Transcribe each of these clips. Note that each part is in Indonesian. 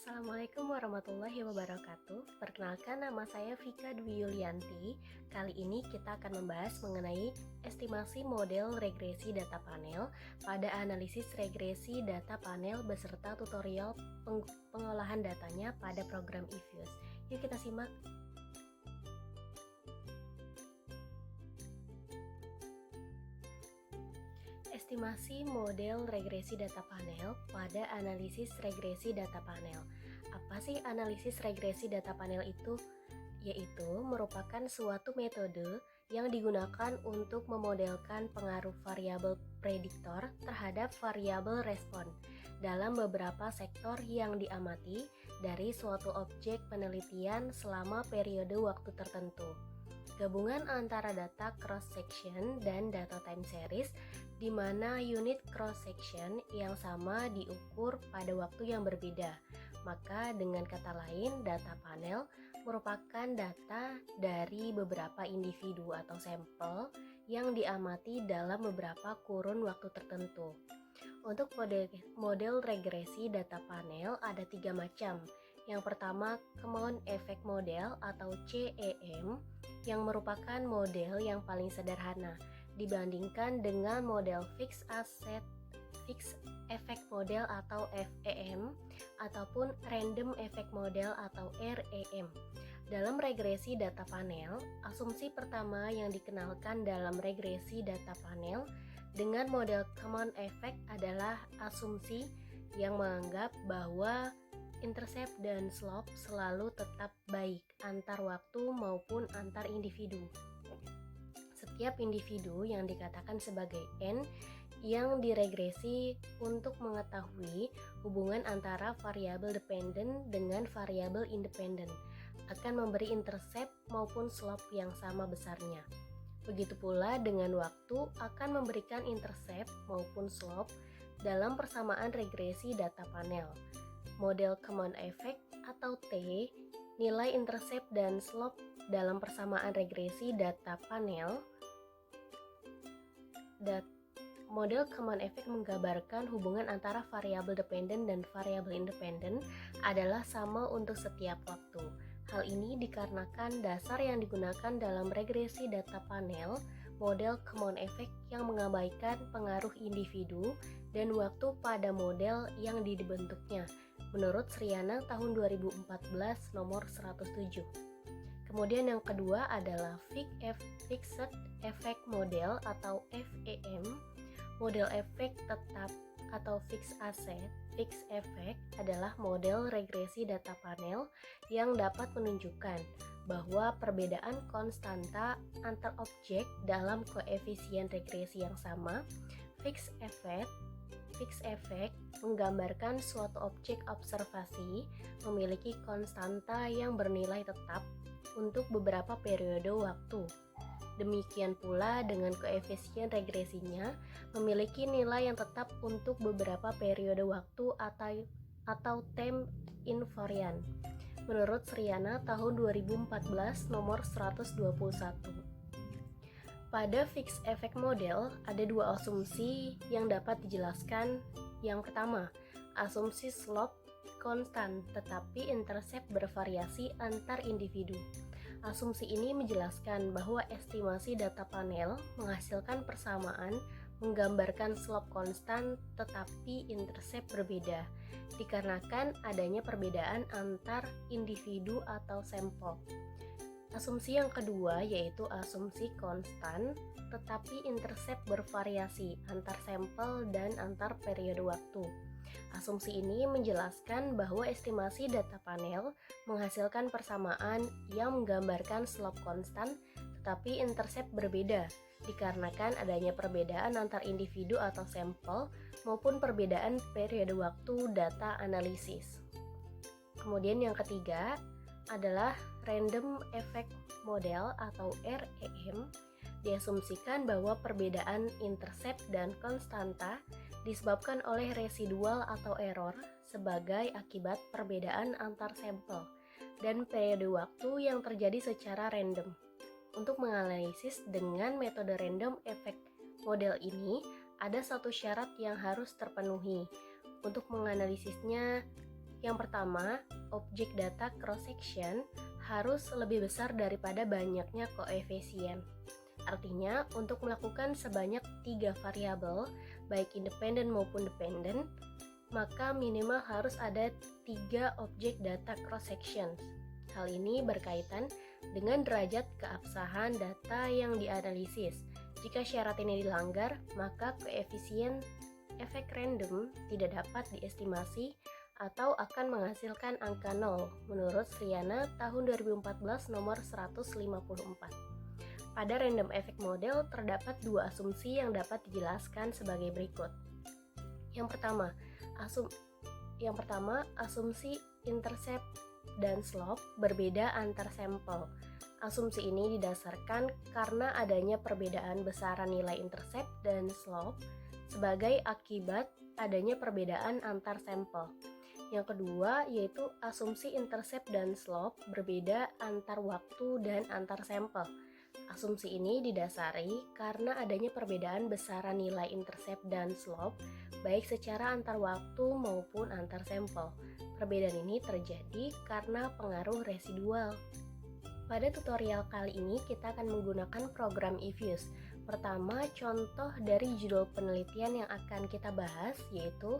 Assalamualaikum warahmatullahi wabarakatuh. Perkenalkan, nama saya Vika Dwi Yulianti. Kali ini kita akan membahas mengenai estimasi model regresi data panel pada analisis regresi data panel beserta tutorial pengolahan datanya pada program eViews. Yuk kita simak. Estimasi model regresi data panel pada analisis regresi data panel. Apa sih analisis regresi data panel itu? Yaitu merupakan suatu metode yang digunakan untuk memodelkan pengaruh variabel prediktor terhadap variabel respon dalam beberapa sektor yang diamati dari suatu objek penelitian selama periode waktu tertentu. Gabungan antara data cross-section dan data time series, di mana unit cross-section yang sama diukur pada waktu yang berbeda. Maka dengan kata lain, data panel merupakan data dari beberapa individu atau sampel yang diamati dalam beberapa kurun waktu tertentu. Untuk model regresi data panel ada 3 macam. Yang pertama, Common Effect Model atau CEM, yang merupakan model yang paling sederhana dibandingkan dengan model Fixed Effect Model atau FEM ataupun Random Effect Model atau REM. Dalam regresi data panel, asumsi pertama yang dikenalkan dalam regresi data panel dengan model Common Effect adalah asumsi yang menganggap bahwa intercept dan slope selalu tetap baik antar waktu maupun antar individu. Setiap individu yang dikatakan sebagai N yang diregresi untuk mengetahui hubungan antara variabel dependent dengan variabel independent akan memberi intercept maupun slope yang sama besarnya. Begitu pula dengan waktu akan memberikan intercept maupun slope dalam persamaan regresi data panel. Model Common Effect atau T, nilai intercept dan slope dalam persamaan regresi data panel. Model Common Effect menggambarkan hubungan antara variabel dependent dan variabel independent adalah sama untuk setiap waktu. Hal ini dikarenakan dasar yang digunakan dalam regresi data panel model Common Effect yang mengabaikan pengaruh individu dan waktu pada model yang dibentuknya, menurut Sriana tahun 2014 nomor 107. Kemudian yang kedua adalah Fixed Effect Model atau FEM. Model efek tetap atau fixed effect adalah model regresi data panel yang dapat menunjukkan bahwa perbedaan konstanta antar objek dalam koefisien regresi yang sama. Fixed effect menggambarkan suatu objek observasi memiliki konstanta yang bernilai tetap untuk beberapa periode waktu. Demikian pula dengan koefisien regresinya memiliki nilai yang tetap untuk beberapa periode waktu atau time invariant. Menurut Sriana tahun 2014 nomor 121. Pada fixed effect model ada 2 asumsi yang dapat dijelaskan. Yang pertama, asumsi slope konstan tetapi intercept bervariasi antar individu. Asumsi ini menjelaskan bahwa estimasi data panel menghasilkan persamaan menggambarkan slope konstan tetapi intercept berbeda, dikarenakan adanya perbedaan antar individu atau sampel. Asumsi yang kedua yaitu asumsi konstan tetapi intercept bervariasi antar sampel dan antar periode waktu. Asumsi ini menjelaskan bahwa estimasi data panel menghasilkan persamaan yang menggambarkan slope konstan tetapi intercept berbeda dikarenakan adanya perbedaan antar individu atau sampel maupun perbedaan periode waktu data analisis. Kemudian yang ketiga adalah Random Effect Model atau REM. Diasumsikan bahwa perbedaan intercept dan konstanta disebabkan oleh residual atau error sebagai akibat perbedaan antar sampel dan periode waktu yang terjadi secara random. Untuk menganalisis dengan metode Random Effect Model ini, ada satu syarat yang harus terpenuhi. Untuk menganalisisnya, Yang pertama, objek data cross-section harus lebih besar daripada banyaknya koefisien. Artinya, untuk melakukan sebanyak 3 variabel, baik independen maupun dependen, maka minimal harus ada 3 objek data cross-section. Hal ini berkaitan dengan derajat keabsahan data yang dianalisis. Jika syarat ini dilanggar, maka koefisien efek random tidak dapat diestimasi atau akan menghasilkan angka 0 menurut Sriana tahun 2014 nomor 154. Pada random effect model terdapat 2 asumsi yang dapat dijelaskan sebagai berikut. Yang pertama, asumsi intercept dan slope berbeda antar sampel. Asumsi ini didasarkan karena adanya perbedaan besaran nilai intercept dan slope sebagai akibat adanya perbedaan antar sampel. Yang kedua yaitu asumsi intercept dan slope berbeda antar waktu dan antar sampel. Asumsi ini didasari karena adanya perbedaan besaran nilai intercept dan slope baik secara antar waktu maupun antar sampel. Perbedaan ini terjadi karena pengaruh residual. Pada tutorial kali ini kita akan menggunakan program eViews. Pertama, contoh dari judul penelitian yang akan kita bahas yaitu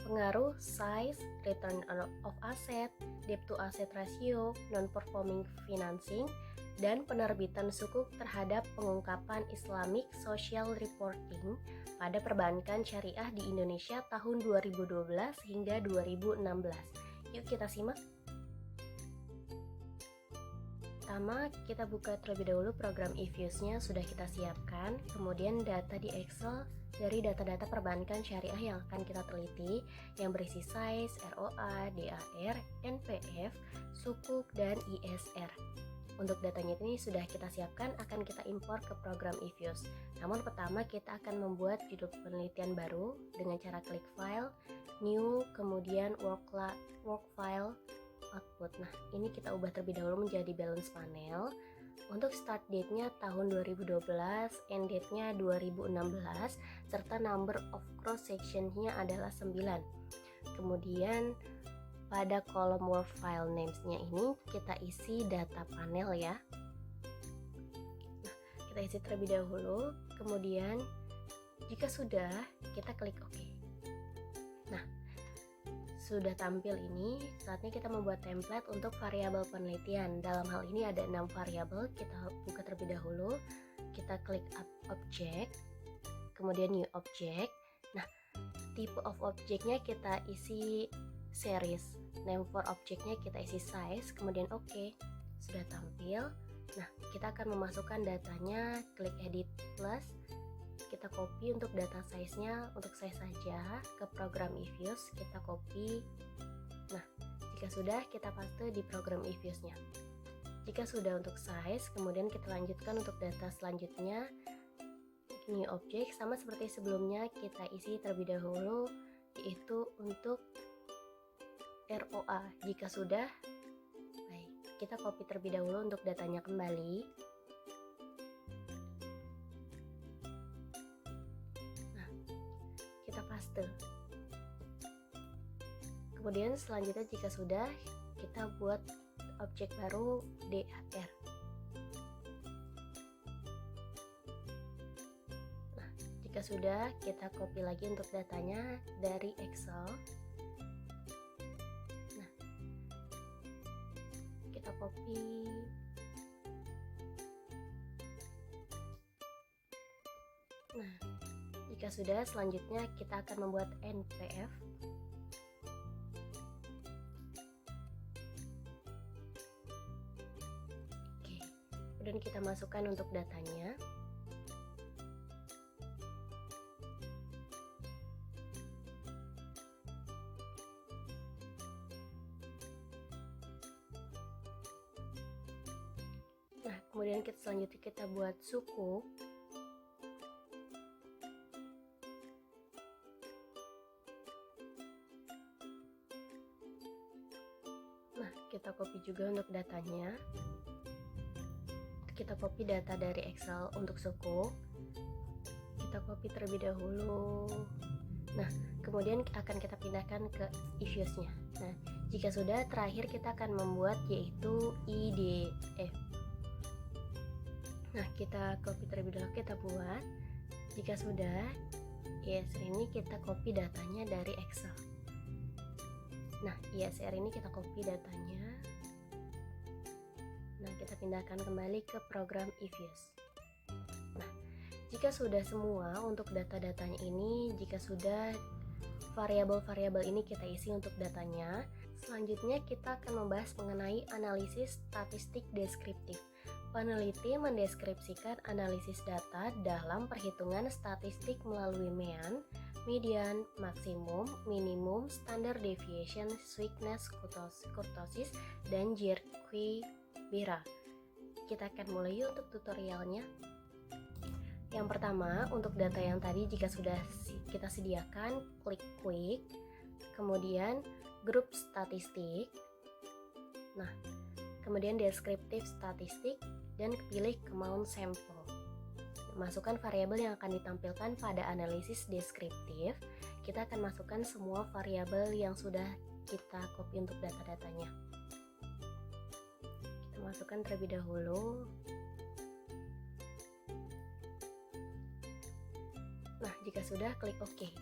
pengaruh size, return of asset, debt to asset ratio, non-performing financing, dan penerbitan sukuk terhadap pengungkapan Islamic Social Reporting pada perbankan syariah di Indonesia tahun 2012 hingga 2016. Yuk kita simak. Pertama, kita buka terlebih dahulu program eViews-nya sudah kita siapkan, kemudian data di Excel dari data-data perbankan syariah yang akan kita teliti yang berisi size, ROA, DAR, NPF, sukuk, dan ISR. Untuk datanya ini sudah kita siapkan, akan kita impor ke program eViews. Namun pertama kita akan membuat judul penelitian baru dengan cara klik file, new, kemudian work file, output. Nah, ini kita ubah terlebih dahulu menjadi balance panel. Untuk start date-nya tahun 2012, end date-nya 2016, serta number of cross section-nya adalah 9. Kemudian pada kolom work file names-nya ini kita isi data panel ya. Nah, kita isi terlebih dahulu, kemudian jika sudah, kita klik OK. Nah, sudah tampil ini, saatnya kita membuat template untuk variabel penelitian. Dalam hal ini ada 6 variabel, kita buka terlebih dahulu. Kita klik object, kemudian new object. Nah, type of objectnya kita isi series, name for objectnya kita isi size, kemudian OK. Sudah tampil. Nah, kita akan memasukkan datanya, klik edit plus. Kita copy untuk data size-nya, untuk size saja ke program eViews, kita copy. Nah, jika sudah kita paste di program eViews-nya. Jika sudah untuk size, kemudian kita lanjutkan untuk data selanjutnya, new object, sama seperti sebelumnya kita isi terlebih dahulu, yaitu untuk ROA. Jika sudah, baik, kita copy terlebih dahulu untuk datanya kembali. Paste. Kemudian selanjutnya jika sudah, kita buat objek baru DAR. Nah, jika sudah, kita copy lagi untuk datanya dari Excel. Nah, kita copy. Nah, jika sudah, selanjutnya kita akan membuat NPF. Oke, kemudian kita masukkan untuk datanya. Nah, kemudian selanjutnya kita buat suku. Nah, kita copy juga untuk datanya. Kita copy data dari Excel untuk suku. Kita copy terlebih dahulu. Nah, kemudian akan kita pindahkan ke eViews-nya. Nah, Jika sudah, terakhir kita akan membuat yaitu IDF. Nah, kita copy terlebih dahulu, kita buat. Jika sudah, ISR ini kita copy datanya dari Excel. Nah, ISR ini kita copy datanya. Nah, kita pindahkan kembali ke program eViews. Nah, jika sudah semua untuk data-datanya ini, jika sudah variabel-variabel ini kita isi untuk datanya, selanjutnya kita akan membahas mengenai analisis statistik deskriptif. Peneliti mendeskripsikan analisis data dalam perhitungan statistik melalui mean, median, maksimum, minimum, standard deviation, sweetness, kurtosis, dan Jerquin-Bira. Kita akan mulai yuk untuk tutorialnya. Yang pertama, untuk data yang tadi jika sudah kita sediakan, klik quick, kemudian grup statistik, nah kemudian deskriptif statistik, dan pilih amount sample. Masukkan variabel yang akan ditampilkan pada analisis deskriptif. Kita akan masukkan semua variabel yang sudah kita copy untuk data-datanya. Kita masukkan terlebih dahulu. Nah, jika sudah, klik OK.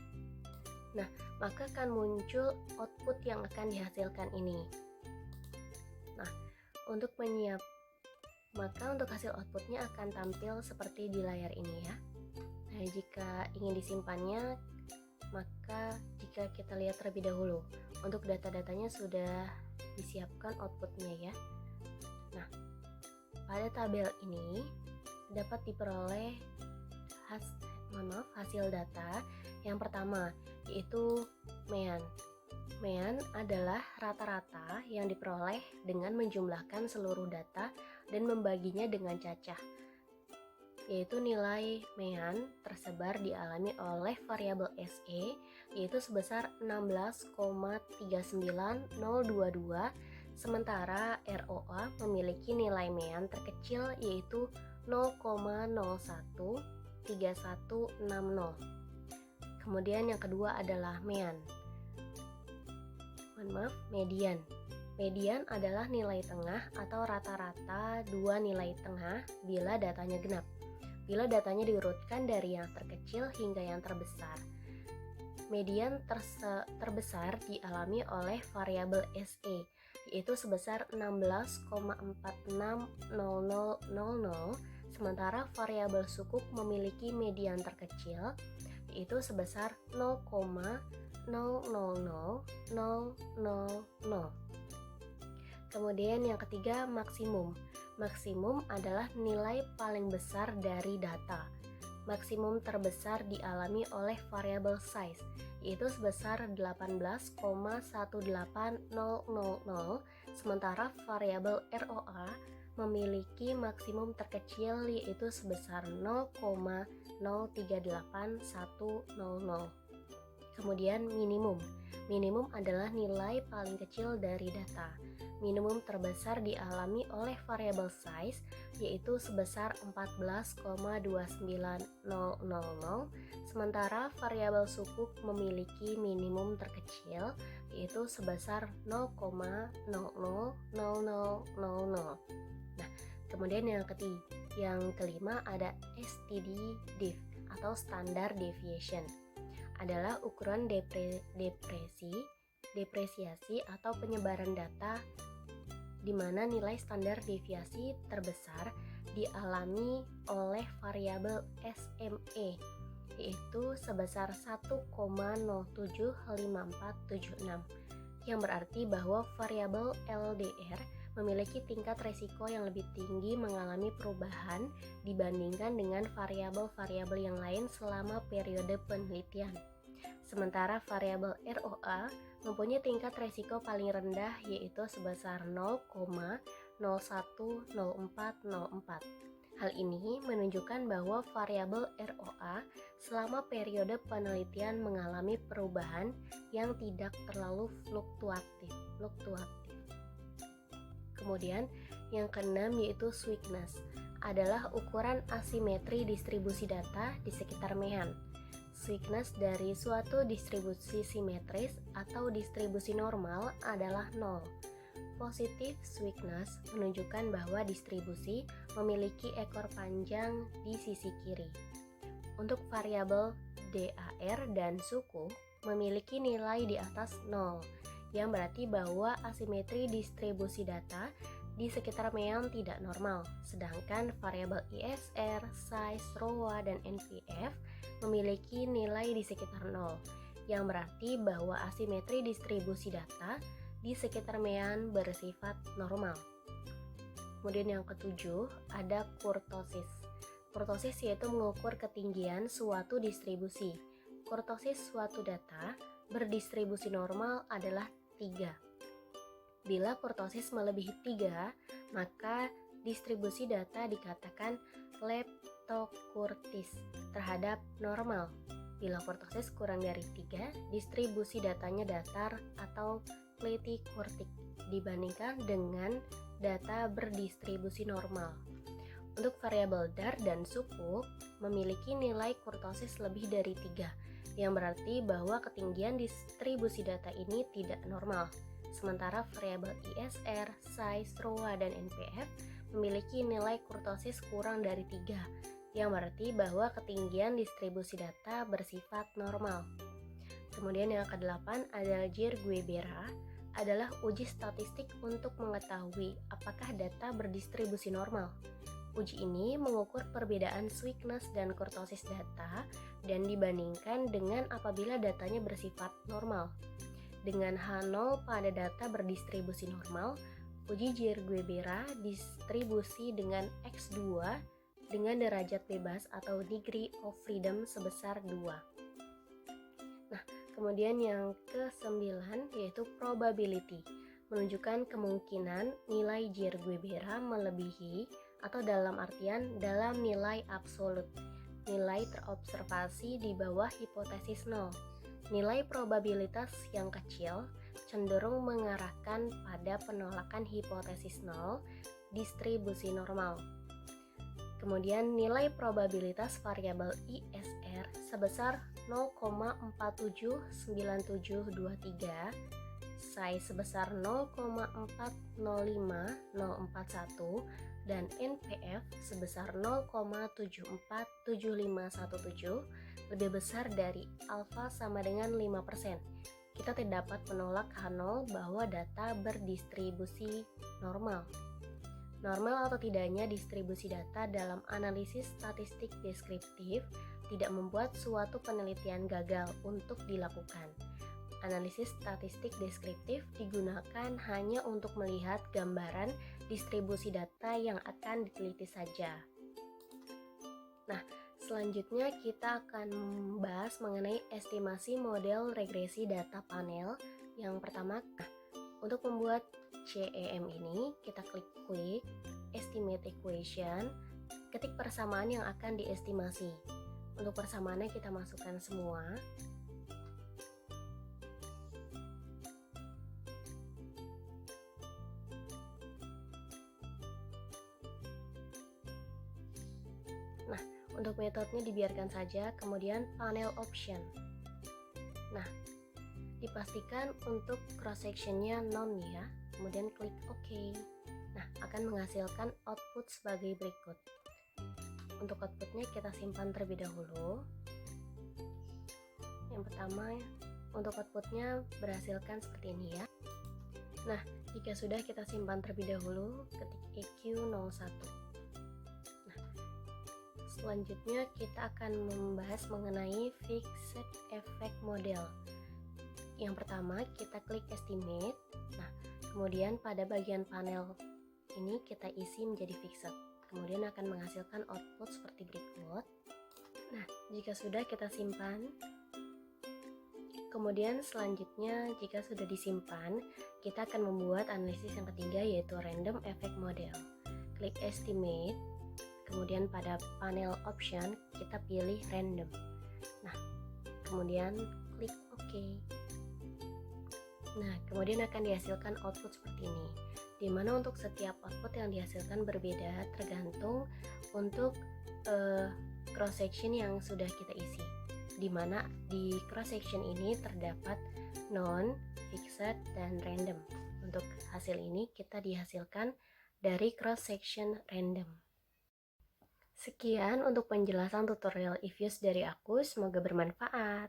Nah, maka akan muncul output yang akan dihasilkan ini. Nah, untuk hasil outputnya akan tampil seperti di layar ini ya. Nah, jika ingin disimpannya, maka jika kita lihat terlebih dahulu, untuk data-datanya sudah disiapkan outputnya ya. Nah, pada tabel ini dapat diperoleh hasil data yang pertama, yaitu mean. Mean adalah rata-rata yang diperoleh dengan menjumlahkan seluruh data dan membaginya dengan cacah, yaitu nilai mean tersebar dialami oleh variabel SE, yaitu sebesar 16,39022, sementara ROA memiliki nilai mean terkecil yaitu 0,013160. Kemudian yang kedua adalah median. Median adalah nilai tengah atau rata-rata dua nilai tengah bila datanya genap. Bila datanya diurutkan dari yang terkecil hingga yang terbesar. Median terbesar dialami oleh variabel SE, yaitu sebesar 16,460000, sementara variabel sukuk memiliki median terkecil, yaitu sebesar 0,000000. Kemudian yang ketiga, maksimum. Maksimum adalah nilai paling besar dari data. Maksimum terbesar dialami oleh variabel size, yaitu sebesar 18,18000, sementara variabel ROA memiliki maksimum terkecil yaitu sebesar 0,038100. Kemudian minimum. Minimum adalah nilai paling kecil dari data. Minimum terbesar dialami oleh variabel size, yaitu sebesar 14,29000, sementara variabel sukuk memiliki minimum terkecil, yaitu sebesar 0,000000. Nah, kemudian yang kelima ada STD-DIF atau Standard Deviation. Adalah ukuran depresiasi atau penyebaran data di mana nilai standar deviasi terbesar dialami oleh variabel SME, yaitu sebesar 1,075476, yang berarti bahwa variabel LDR memiliki tingkat resiko yang lebih tinggi mengalami perubahan dibandingkan dengan variabel-variabel yang lain selama periode penelitian. Sementara variabel ROA mempunyai tingkat resiko paling rendah yaitu sebesar 0,010404. Hal ini menunjukkan bahwa variabel ROA selama periode penelitian mengalami perubahan yang tidak terlalu fluktuatif. Kemudian yang keenam yaitu sweetness, adalah ukuran asimetri distribusi data di sekitar mean. Sweetness dari suatu distribusi simetris atau distribusi normal adalah 0. Positive sweetness menunjukkan bahwa distribusi memiliki ekor panjang di sisi kiri. Untuk variabel DAR dan suku memiliki nilai di atas 0, yang berarti bahwa asimetri distribusi data di sekitar mean tidak normal, sedangkan variabel ISR, size, ROA, dan NPF memiliki nilai di sekitar 0, yang berarti bahwa asimetri distribusi data di sekitar mean bersifat normal. Kemudian yang ketujuh, ada kurtosis. Kurtosis yaitu mengukur ketinggian suatu distribusi. Kurtosis suatu data berdistribusi normal adalah 3. Bila kurtosis melebihi 3, maka distribusi data dikatakan leptokurtis terhadap normal. Bila kurtosis kurang dari 3, distribusi datanya datar atau pletikurtik dibandingkan dengan data berdistribusi normal. Untuk variabel DAR dan suku memiliki nilai kurtosis lebih dari 3, yang berarti bahwa ketinggian distribusi data ini tidak normal. Sementara variabel ISR, size, ROA, dan NPF memiliki nilai kurtosis kurang dari 3, yang berarti bahwa ketinggian distribusi data bersifat normal. Kemudian yang ke-8 ada Guebera, adalah uji statistik untuk mengetahui apakah data berdistribusi normal. Uji ini mengukur perbedaan sweetness dan kurtosis data dan dibandingkan dengan apabila datanya bersifat normal. Dengan H0 pada data berdistribusi normal, uji Guebera distribusi dengan X2 dengan derajat bebas atau degree of freedom sebesar 2. Nah, kemudian yang ke-9 yaitu probability, menunjukkan kemungkinan nilai Guebera melebihi atau dalam artian dalam nilai absolut, nilai terobservasi di bawah hipotesis 0. Nilai probabilitas yang kecil cenderung mengarahkan pada penolakan hipotesis 0 distribusi normal. Kemudian nilai probabilitas variabel ISR sebesar 0,479723, size sebesar 0,405041, dan NPF sebesar 0,747517 lebih besar dari alfa sama dengan 5%. Kita tidak dapat menolak H0 bahwa data berdistribusi normal. Normal atau tidaknya distribusi data dalam analisis statistik deskriptif tidak membuat suatu penelitian gagal untuk dilakukan. Analisis statistik deskriptif digunakan hanya untuk melihat gambaran distribusi data yang akan diteliti saja. Nah, selanjutnya kita akan membahas mengenai estimasi model regresi data panel. Yang pertama, untuk membuat CEM ini, kita klik Quick Estimate Equation, ketik persamaan yang akan diestimasi. Untuk persamaannya kita masukkan semua. Nah, untuk metodenya dibiarkan saja, kemudian panel option. Nah, dipastikan untuk cross sectionnya non ya, kemudian klik OK. Nah, akan menghasilkan output sebagai berikut. Untuk outputnya kita simpan terlebih dahulu. Yang pertama, untuk outputnya berhasilkan seperti ini ya. Nah, jika sudah kita simpan terlebih dahulu, ketik EQ01. Selanjutnya kita akan membahas mengenai Fixed Effect Model. Yang pertama kita klik Estimate. Nah, kemudian pada bagian panel ini kita isi menjadi Fixed. Kemudian akan menghasilkan output seperti berikut. Nah, jika sudah kita simpan. Kemudian selanjutnya jika sudah disimpan, kita akan membuat analisis yang ketiga yaitu Random Effect Model. Klik Estimate. Kemudian pada panel option kita pilih random. Nah, kemudian klik OK. Nah, kemudian akan dihasilkan output seperti ini. Di mana untuk setiap output yang dihasilkan berbeda tergantung untuk cross section yang sudah kita isi. di mana di cross section ini terdapat known, fixed, dan random. Untuk hasil ini kita dihasilkan dari cross section random. Sekian untuk penjelasan tutorial if use dari aku, semoga bermanfaat.